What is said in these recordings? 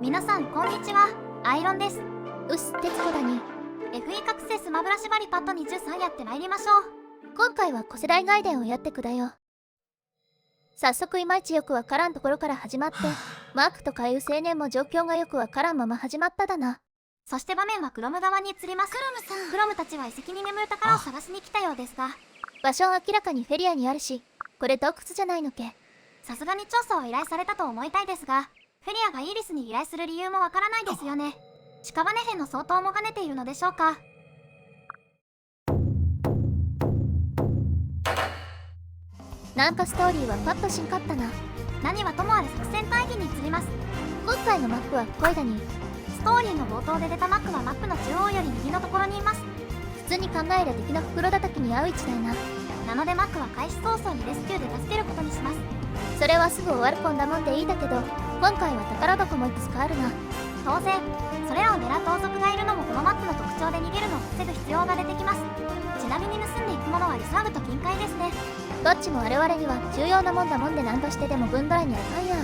皆さんこんにちは、アイロンです。うっす、徹子だに。FE 覚醒スマブラ縛りパッド23やってまいりましょう。今回は小世代外伝をやってくだよ。早速いまいちよくわからんところから始まって、マークとかいう青年も状況がよくわからんまま始まっただな。そして場面はクロム側に移ります。クロムたちは遺跡に眠る宝を探しに来たようですが、場所は明らかにフェリアにあるし、これ洞窟じゃないのけ。さすがに調査を依頼されたと思いたいですが、フェリアがイーリスに依頼する理由もわからないですよね。屍編の相当も兼ねているのでしょうか。なんかストーリーはパッとしんかったな。何はともあれ作戦会議に移ります。今回のマップはこいだに。ストーリーの冒頭で出たマックはマップの中央より右のところにいます。普通に考えりゃ敵の袋叩きに合う位置だよな。なのでマックは開始早々にレスキューで助けることにします。それはすぐ終わるこんだもんでいいだけど、今回は宝箱もいくつかあるな。当然、それらを狙う盗賊がいるのもこのマップの特徴で逃げるのを防ぐ必要が出てきます。ちなみに盗んでいくものはリサーブと金塊ですね。どっちも我々には重要なもんだもんで何としてでも分度合いにあかんや。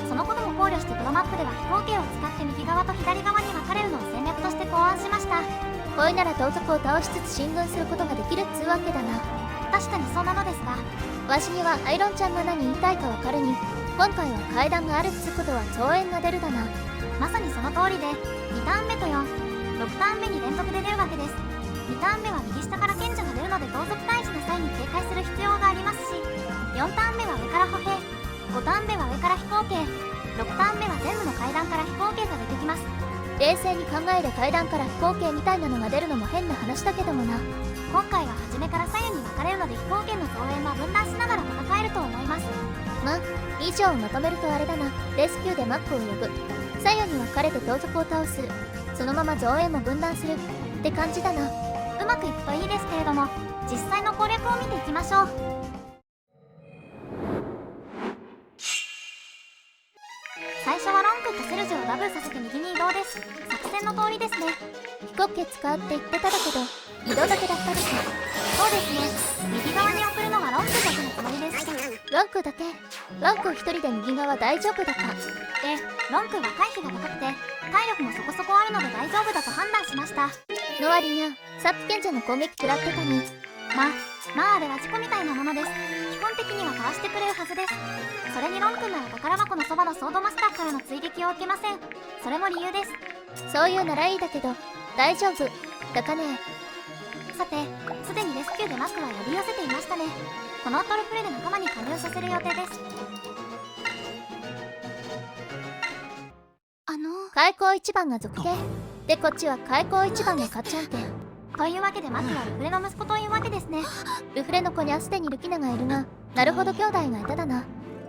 そのことも考慮してこのマップでは飛行機を使って右側と左側に分かれるのを戦略として考案しました。こいなら盗賊を倒しつつ進軍することができるっつうわけだな。確かにそうなのですが、わしにはアイロンちゃんが何言いたいかわかるに、今回は階段があるっつうことは増援が出るだな。まさにその通りで、2ターン目と4、6ターン目に連続で出るわけです。2ターン目は右下から賢者が出るので盗賊退治の際に警戒する必要がありますし、4ターン目は上から歩兵、5ターン目は上から飛行艇、6ターン目は全部の階段から飛行艇が出てきます。冷静に考えれ階段から飛行艇みたいなのが出るのも変な話だけどもな。今回は初めから左右に分かれるので飛行艇の増援は分断しながら戦えると思います。ま、以上をまとめるとあれだな。レスキューでマックを呼ぶ、左右に分かれて盗賊を倒す、そのまま増援も分断するって感じだな。うまくいくといいですけれども、実際の攻略を見ていきましょう。最初はロンクとセルジュをダブルさせて右に移動です。作戦の通りですね。飛行機使うって言ってただけど、移動だけだったでしょ。そうですね。右側に送るのがロンクだけのつもりです。ロンクだけ。ロンク一人で右側大丈夫だか。ロンクは回避が高くて体力もそこそこあるので大丈夫だと判断しました。の割にゃ、さっき賢者の攻撃食らってたに。まああれは事故みたいなものです。基本的にはかわしてくれるはずです。それにロン君なら宝箱のそばのソードマスターからの追撃を受けません。それも理由です。そういうならいいだけど、大丈夫だかね。さて、すでにレスキューでマックは呼び寄せていましたね。このトルフレで仲間に加入させる予定です。開口一番が属性で、こっちは開口一番がかっちゃんて。というわけでマックはルフレの息子というわけですね。ルフレの子にはすでにルキナがいるが、なるほど兄弟がいただな。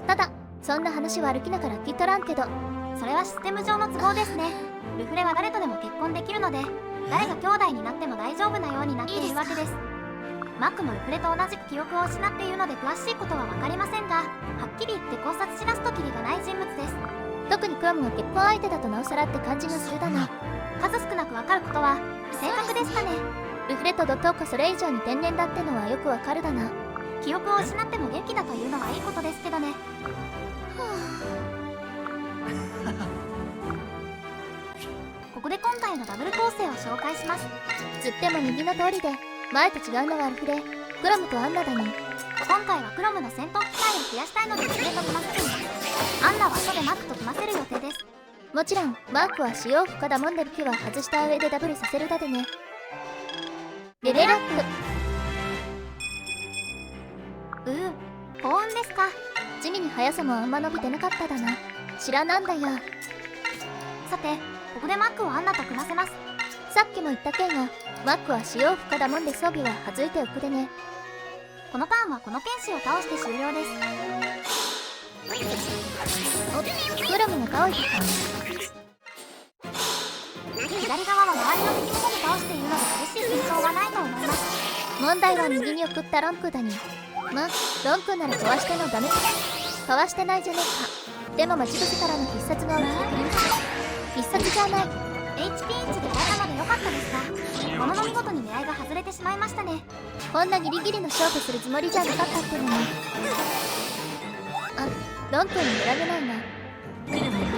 ただそんな話はルキナから聞いとらんけど。それはシステム上の都合ですね。ルフレは誰とでも結婚できるので、誰が兄弟になっても大丈夫なようになっているわけです。マックもルフレと同じく記憶を失っているので詳しいことは分かりませんが、はっきり言って考察しだすときりがない人物です。特にクラムが結婚相手だとなおさらって感じがするだな。数少なく分かることは性格ですかね。ルフレとドトウかそれ以上に天然だってのはよくわかるだな。記憶を失っても元気だというのはいいことですけどね。ここで今回のダブル構成を紹介します。つっても右の通りで、前と違うのはルフレ、クラムとアンナだに。今回はクロムの戦闘機会を増やしたいのでルフレと組ませるんです。アンナは後でマックと組ませる予定です。もちろんマークは使用不可だもんでルキは外した上でダブルさせるだでね。レベルアップ。幸運ですか。地味に速さもあんま伸びてなかっただな。知らなんだよ。さて、ここでマックをアンナと組ませます。さっきも言ったけんが、マックは使用不可だもんで装備は外いておくでね。このターンはこの剣士を倒して終了です。お、クラムが倒いてた。左側は周りの敵も倒しているので激しい戦闘はないと思います。問題は右に送ったロンクだに。ま、ロンクならかわしてのダメか。かわしてないじゃねえか。でも待ち伏せからの必殺が起きてくる。必殺じゃない。HP インチでやったので良かったですが、ものの見事に狙いが外れてしまいましたね。こんなギリギリの勝負するつもりじゃなかったってのに。あ、ロン君にやられないな。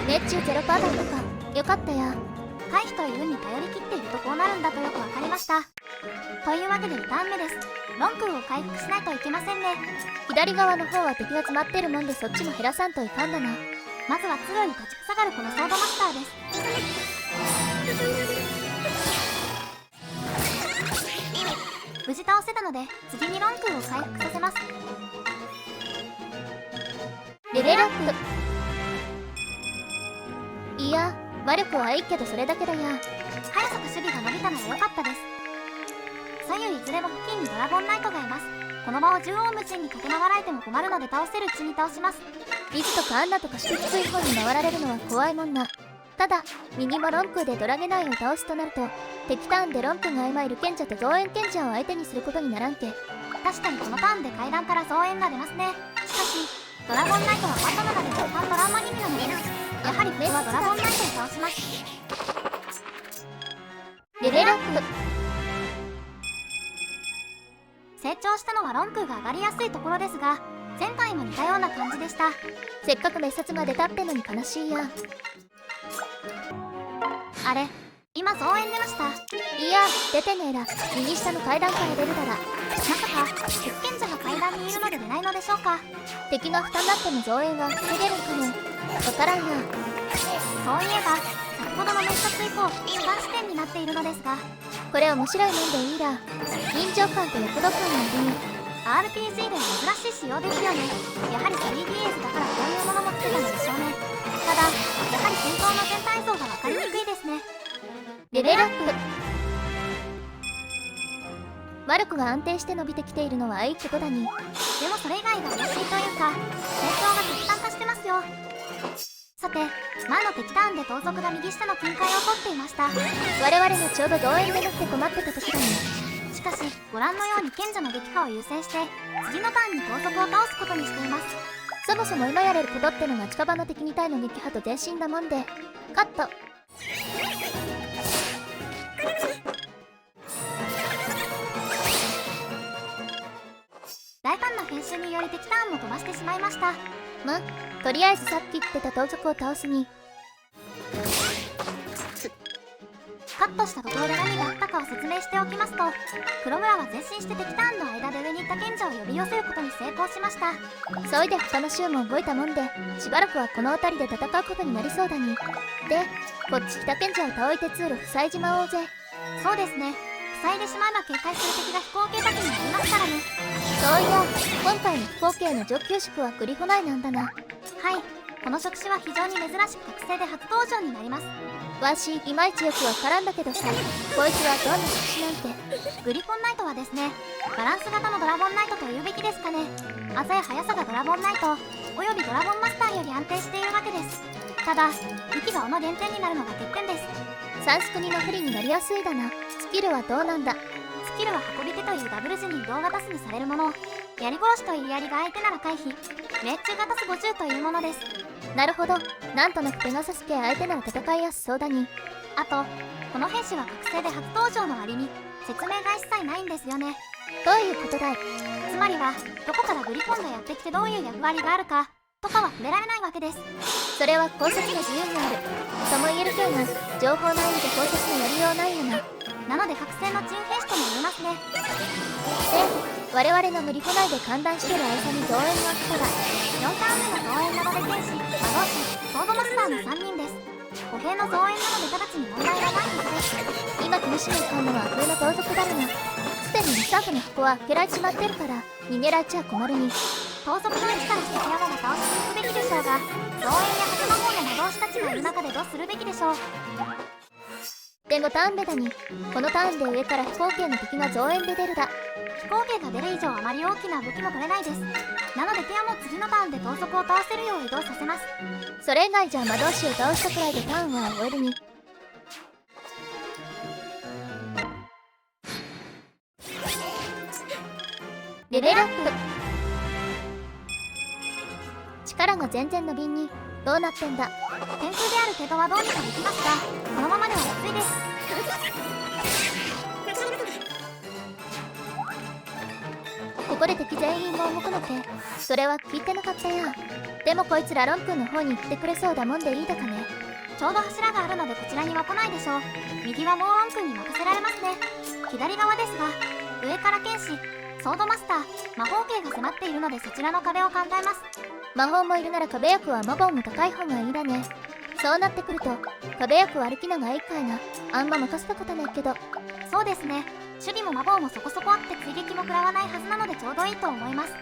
命中0%だったか。よかったや。回避という運に頼り切っているとこうなるんだとよくわかりました。というわけで2ターン目です。ロンクーを回復しないといけませんね。左側の方は敵が詰まってるもんで、そっちも減らさんといかんだな。まずは通路に立ちふさがるこのソードマスターです。無事倒せたので次にロンクーを回復させます。レベルアップ。いや、魔力はいいけどそれだけだや。早速守備が伸びたので良かったです。左右いずれも付近にドラゴンナイトがいます。この場を縦横無尽に駆け回られても困るので倒せるうちに倒します。リズとかアンナとかしてきつい方に回られるのは怖いもんな。ただ右もロンクーでドラゲナイを倒すとなると、敵ターンでロンクーが今いる賢者と増援賢者を相手にすることにならんけ。確かにこのターンで階段から増援が出ますね。しかしドラゴンナイトはパッドなので若干トラウマ気味なので、やはりここはドラゴンナイトを倒します。レベルアップ。成長したのはロンクーが上がりやすいところですが、前回も似たような感じでした。せっかく滅殺が出たってのに悲しいや。あれ、今増援出ました。いや、出てねえら。右下の階段から出るだら。まさか鉄賢者が階段にいるので出ないのでしょうか。敵が負担になっても増援は防げるんかも。わからんや。そういえば先ほどの滅殺以降主観視点になっているのですが、これ面白いもんでいいら。臨場感と躍動感の上に RPG で珍しい仕様ですよね。やはり 3DS だからこういうものもつけたのでしょうね。ただやはり戦闘の全体像が分かりにくいですね。レベルアップ。魔力が安定して伸びてきているのはいいことだに。でもそれ以外が怪しいというか、成長が極端化してますよ。さて、前の敵ターンで盗賊が右下の金塊を取っていました。我々のちょうど増援でなくて困ってた時だに。しかしご覧のように賢者の撃破を優先して次のターンに盗賊を倒すことにしています。そもそも今やれることってのが近場の敵2体の撃破と前進だもんで。カット。大胆な編集により敵ターンも飛ばしてしまいました。とりあえずさっき言ってた盗賊を倒すに。カットしたところで何があったかを説明しておきますと、黒村は前進して敵ターンの間で上に行った賢者を呼び寄せることに成功しました。そいで他の州も動いたもんで、しばらくはこの辺りで戦うことになりそうだに。で、こっち北賢者を倒いて通路塞いじまおうぜ。そうですね。塞いでしまえば警戒する敵が飛行警察になりますからね。そういや、今回の飛行系の上級職はグリフォナイなんだな。はい、この職種は非常に珍しく覚醒で初登場になります。わしいまいちよくわからんだけどさ、こいつはどんな職種なんて。グリフォンナイトはですね、バランス型のドラゴンナイトというべきですかね。技や速さがドラゴンナイトおよびドラゴンマスターより安定しているわけです。ただ武器が斧減点になるのが欠点です。サンスクにの不利になりやすいだな。スキルはどうなんだ。スキルは運び手というダブル時に移動がタスにされるもの、槍殺しという槍が相手なら回避、命中がタス50というものです。なるほど、なんとなくペガサス系相手なら戦いやすそうだに。あとこの兵士は覚醒で初登場の割に説明が一切ないんですよね。どういうことだい。つまりはどこからグリフォンがやってきてどういう役割があるかとかは触れられないわけです。それは考察の自由にあるとも言えるけどな。情報ないので考察のやりようないよな。なので覚醒の珍兵士とも言えますね。で、我々のグリフォナイで歓談してる間に増援が来たら4ターン目の増援なので天使、魔導士、ソードマスターの3人です。歩兵の増援なので直ちに問題がないはずです。今気にしないかんのは風の盗賊だろな。すでにリサートの箱は開けられちまってるから逃げられちゃ困るに。盗賊の位置からして部屋が倒しに行くべきでしょうが、増援や初魔法の魔導士たちがいる中でどうするべきでしょう。で5ターン目だに。このターンで上から飛行系の敵が増援で出るだ。飛行兵が出る以上あまり大きな武器も取れないです。なのでテアも次のターンで盗賊を倒せるよう移動させます。それ以外じゃ魔導士を倒したくらいでターンは終えるに。レベルアップ。力が全然伸びんに。どうなってんだ。天空である程度はどうにかできますが、このままではきついです。ここで敵全員が動くのけ。それは聞いてなかったや。でもこいつラロン君の方に行ってくれそうだもんでいいだかね。ちょうど柱があるのでこちらには来ないでしょう。右はモーロン君に任せられますね。左側ですが、上から剣士、ソードマスター、魔法系が迫っているのでそちらの壁を考えます。魔法もいるなら壁役は魔法も高い方がいいだね。そうなってくると壁役は歩きのがいいかいな。あんま任せたことないけど。そうですね。守備も魔法もそこそこあって追撃も食らわないはずなのでちょうどいいと思います。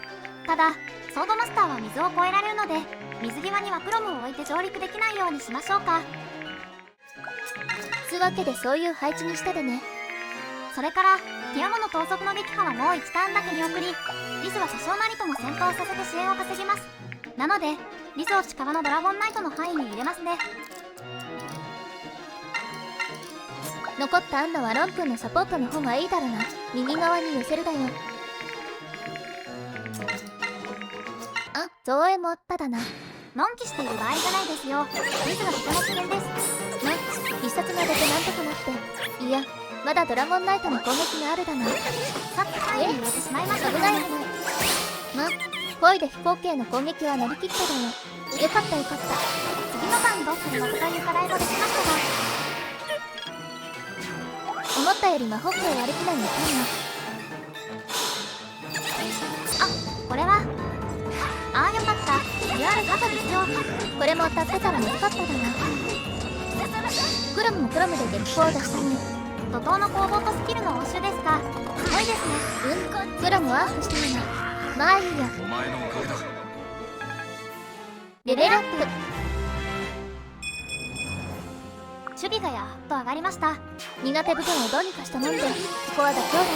ただソードマスターは水を越えられるので水際にはプロムを置いて上陸できないようにしましょうか。つわけでそういう配置にしたでね。それからティアモの盗賊の撃破はもう1ターンだけ見送り、リズは多少なりとも戦闘させて支援を稼ぎます。なのでリズを近場のドラゴンナイトの範囲に入れますね。残ったアンナはロン君のサポートの方がいいだろうな。右側に寄せるだよ。あ、増援もあっただな。のんきしている場合じゃないですよ。リズがとても危険です。必殺が出てなんとかなって。いや、まだドラゴンナイトの攻撃があるだな。さっき範囲に入れてしまいましたね。危ない危ない。恋で飛行系の攻撃は乗り切っただよ。よかったよかった。次のターンどうするのかという課題もできましたが、思ったより魔法系は歩きないのかあ、これはああよかった。リアル肩ですよ。これも当たってたらまずかっただな。クロムもクロムで月光を出したに。怒涛の攻防とスキルの応酬ですが、すごいですね。クロムはアップしてるな。まあいいよ。お前のおかげだ。レベルアップ。守備がやっと上がりました。苦手部分をどうにかしたもんで、ここは妥協だな。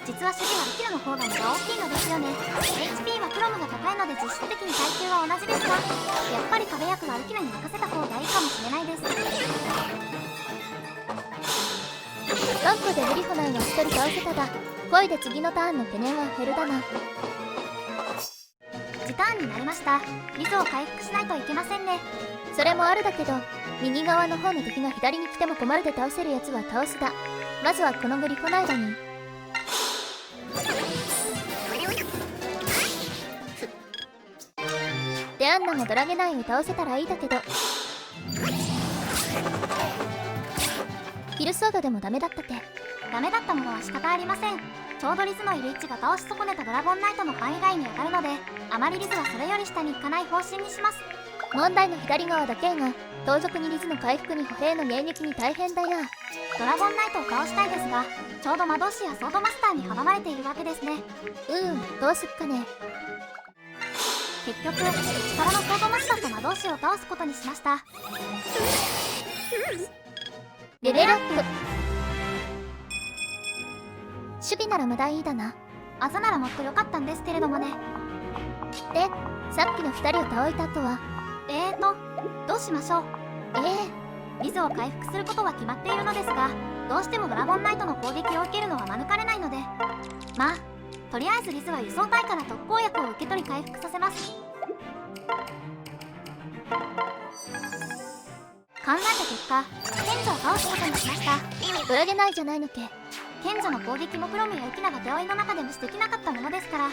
実は守備はルキルの方が目が大きいのですよね。 HP はクロムが高いので実質的に耐久は同じですが、やっぱり壁役はルキルに任せた方がいいかもしれないです。ロンクでグリフォナイが1人倒せただ。恋で次のターンの懸念は減るだな。時ターンになりました。リズを回復しないといけませんね。それもあるだけど、右側の方の敵が左に来ても困るで倒せるやつは倒すだ。まずはこのグリフォナイダに。でアンナもドラゲナインを倒せたらいいだけど、ヒルソードでもダメだったって。ダメだったものは仕方ありません。ちょうどリズのいる位置が倒し損ねたドラゴンナイトの範囲外に上がるので、あまりリズはそれより下に行かない方針にします。問題の左側だけが盗賊にリズの回復に歩兵の迎撃に大変だよ。ドラゴンナイトを倒したいですが、ちょうど魔導士やソードマスターに阻まれているわけですね。どうすっかね。結局力のソードマスターと魔導士を倒すことにしました。レベルアップ。守備ならまだいいだな。朝ならもっと良かったんですけれどもね。で、さっきの2人を倒いた後はどうしましょう。リズを回復することは決まっているのですが、どうしてもドラゴンナイトの攻撃を受けるのは免れないので、まあとりあえずリズは輸送隊から特効薬を受け取り回復させます。考えた結果、賢者を倒すことにしました。ドラゲないじゃないのけ。賢者の攻撃もクロムやユキナが手負いの中で無視できなかったものですから、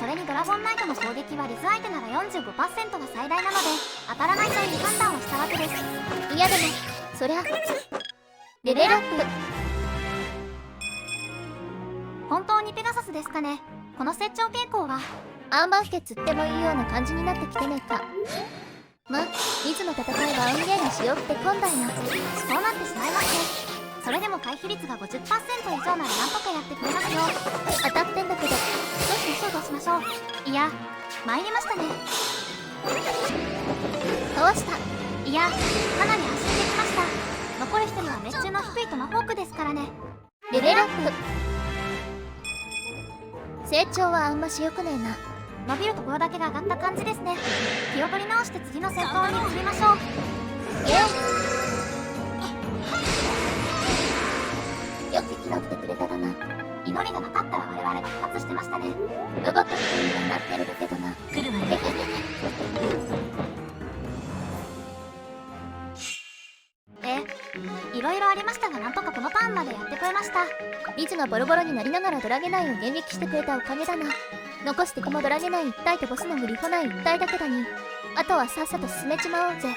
それにドラゴンナイトの攻撃はリズ相手なら 45% が最大なので当たらないという判断をしたわけです。いやでもそりゃレベルアップ。本当にペガサスですかね。この成長傾向は。アーマー家つってもいいような感じになってきてねえか。リズの戦いは音源にしようって今度はな。そうなってしまいますね。それでも回避率が 50% 以上ならなんとかやってくれますよ。当たってんだけど。どうしましょう。いや、参りましたね。かわした。いや、かなり安心できました。残る1人は命中の低いトマホークですからね。レベルアップ。成長はあんましよくねえな。伸びるところだけが上がった感じですね。気を取り直して次の戦闘に移りましょう。よく生き延びてくれただな。祈りがなかったら我々爆発してましたね。ロボット一人にはなってるだけどな。来るわね。いろいろありましたが、なんとかこのターンまでやってくれました。リズがボロボロになりながらドラゲナインを迎撃してくれたおかげだな。残す敵もドラゲナイン1体とボスのグリフォナイン1体だけだに。あとはさっさと進めちまおうぜ。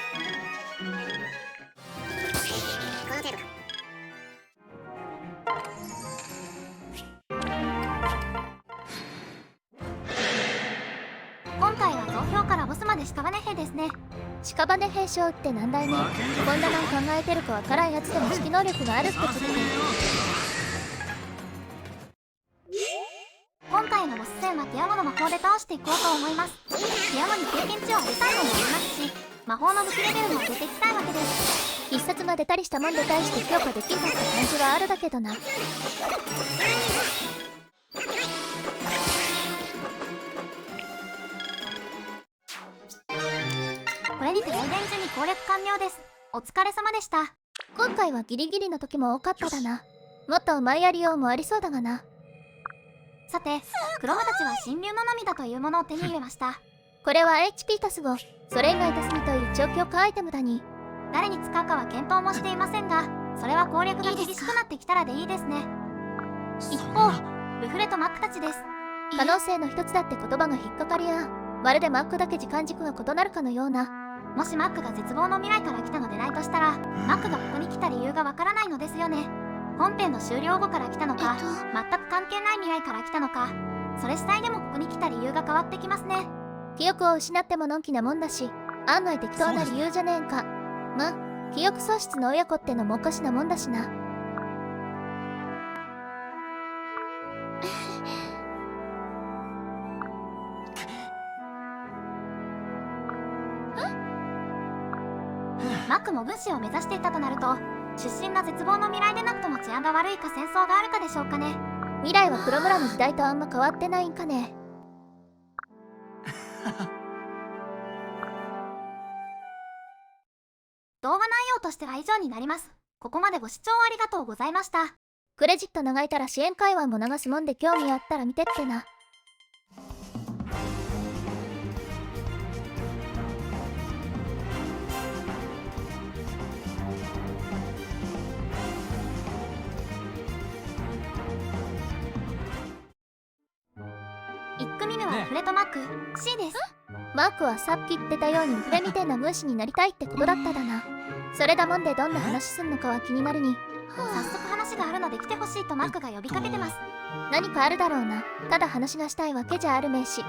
今回は増票からボスまで屍兵ですね。屍兵将ってなんだいね。こんなの考えてるかわからんやつでも指揮能力があるってことで。今回のボス戦はティアゴの魔法で倒していこうと思います。ティアゴに経験値を上げたいのもありますし、魔法の武器レベルも上げていきたいわけです。必殺が出たりしたもんで対して強化できんのって感じはあるだけどな。これにて雷電樹に攻略完了です。お疲れ様でした。今回はギリギリの時も多かっただな。もっと前やりようもありそうだがな。さて、クロムたちは神竜の涙というものを手に入れました。これは HP 足す5、それ以外足す2という超強化アイテムだに。誰に使うかは検討もしていませんが、それは攻略が厳しくなってきたらでいいですね。一方、ルフレとマックたちです。可能性の一つだって言葉が引っかかりや、まるでマックだけ時間軸が異なるかのような。もしマックが絶望の未来から来たのでないとしたら、マックがここに来た理由がわからないのですよね。本編の終了後から来たのか、全く関係ない未来から来たのか、それ次第でもここに来た理由が変わってきますね。記憶を失ってものんきなもんだし、案外適当な理由じゃねえんか。ま、記憶喪失の親子ってのもおかしなもんだしな。マックも軍師を目指していたとなると、出身が絶望の未来でなくとも治安が悪いか戦争があるかでしょうかね。未来は黒村の時代とあんま変わってないんかね。動画内容としては以上になります。ここまでご視聴ありがとうございました。クレジット長いたら支援会話も流すもんで興味あったら見てってな。1組目はフレとマック C です。マークはさっき言ってたようにフレみてえな軍師になりたいってことだっただな。それだもんでどんな話すんのかは気になるに。早速話があるので来てほしいとマックが呼びかけてます。何かあるだろうな。ただ話がしたいわけじゃあるめえし。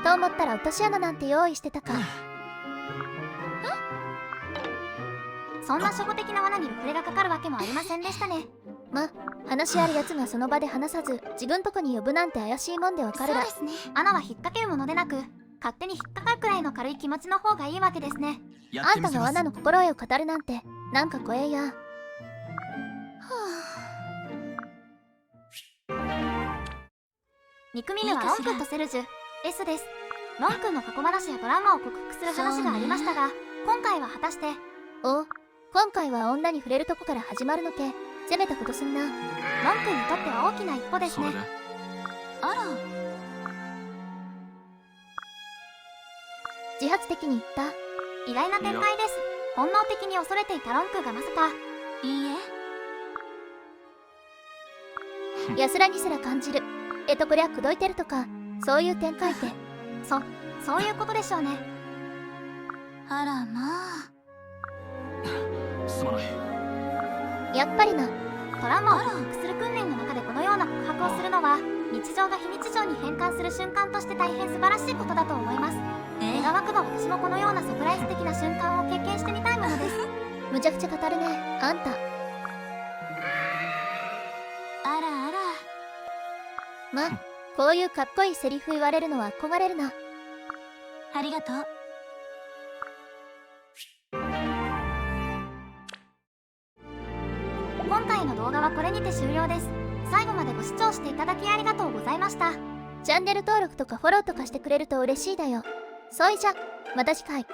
と思ったら落とし穴なんて用意してたか。そんな初歩的な罠にルフレがかかるわけもありませんでしたね。ま、話あるやつがその場で話さず自分とこに呼ぶなんて怪しいもんでわかるだ。そうですね。穴は引っ掛けるものでなく、勝手に引っかかるくらいの軽い気持ちの方がいいわけですね。あんたが罠の心得を語るなんてなんか怖えや。2組目はロン君とセルジュ S です。ロン君の過去話やトラウマを克服する話がありましたが、今回は果たして。お、今回は女に触れるとこから始まるのけ。攻めたことすんな。ロン君にとっては大きな一歩ですね。あら、自発的に言った。意外な展開です。本能的に恐れていたロン君がまさか。いいえ、安らぎすら感じる。こりゃ口説いてるとかそういう展開って。そういうことでしょうね。あらまあ、すまない。やっぱりな。トラウマを克服する訓練の中でこのような告白をするのは、日常が非日常に変換する瞬間として大変素晴らしいことだと思います。願わくば私もこのようなサプライズ的な瞬間を経験してみたいものです。むちゃくちゃ語るねあんた。あらあら。ま、こういうかっこいいセリフ言われるのは憧れるな。ありがとう。今回の動画はこれにて終了です。最後までご視聴していただきありがとうございました。チャンネル登録とかフォローとかしてくれると嬉しいだよ。そいじゃ、また次回。